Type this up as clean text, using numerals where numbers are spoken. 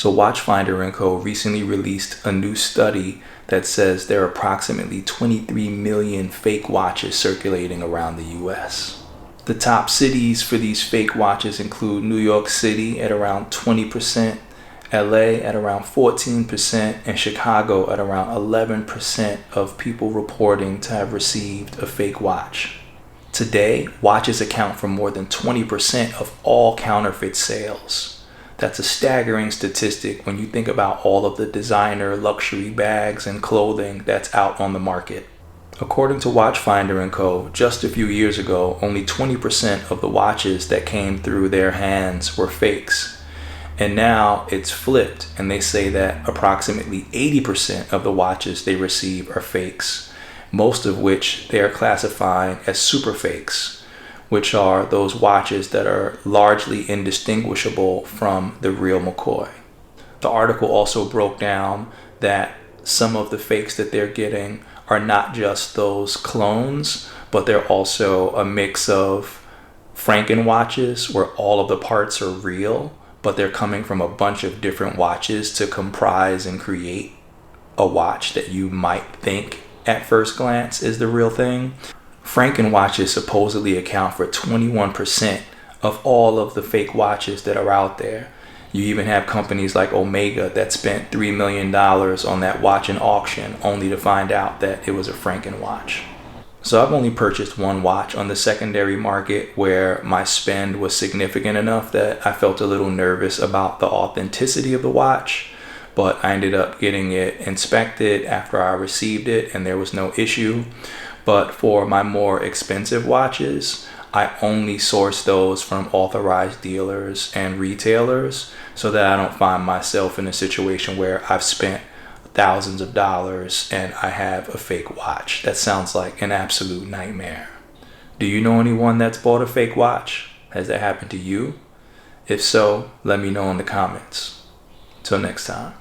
So Watchfinder Co. recently released a new study that says there are approximately 23 million fake watches circulating around the US. The top cities for these fake watches include New York City at around 20%, LA at around 14%, and Chicago at around 11% of people reporting to have received a fake watch. Today, watches account for more than 20% of all counterfeit sales. That's a staggering statistic when you think about all of the designer luxury bags and clothing that's out on the market. According to Watchfinder Co., just a few years ago, only 20% of the watches that came through their hands were fakes. And now it's flipped, and they say that approximately 80% of the watches they receive are fakes, most of which they are classifying as super fakes, which are those watches that are largely indistinguishable from the real McCoy. The article also broke down that some of the fakes that they're getting are not just those clones, but they're also a mix of Franken watches where all of the parts are real, but they're coming from a bunch of different watches to comprise and create a watch that you might think at first glance is the real thing. Franken watches supposedly account for 21% of all of the fake watches that are out there. You even have companies like Omega that spent $3 million on that watch in auction only to find out that it was a Franken watch. So I've only purchased one watch on the secondary market where my spend was significant enough that I felt a little nervous about the authenticity of the watch, but I ended up getting it inspected after I received it and there was no issue. But for my more expensive watches, I only source those from authorized dealers and retailers so that I don't find myself in a situation where I've spent thousands of dollars and I have a fake watch. That sounds like an absolute nightmare. Do you know anyone that's bought a fake watch? Has that happened to you? If so, let me know in the comments. Till next time.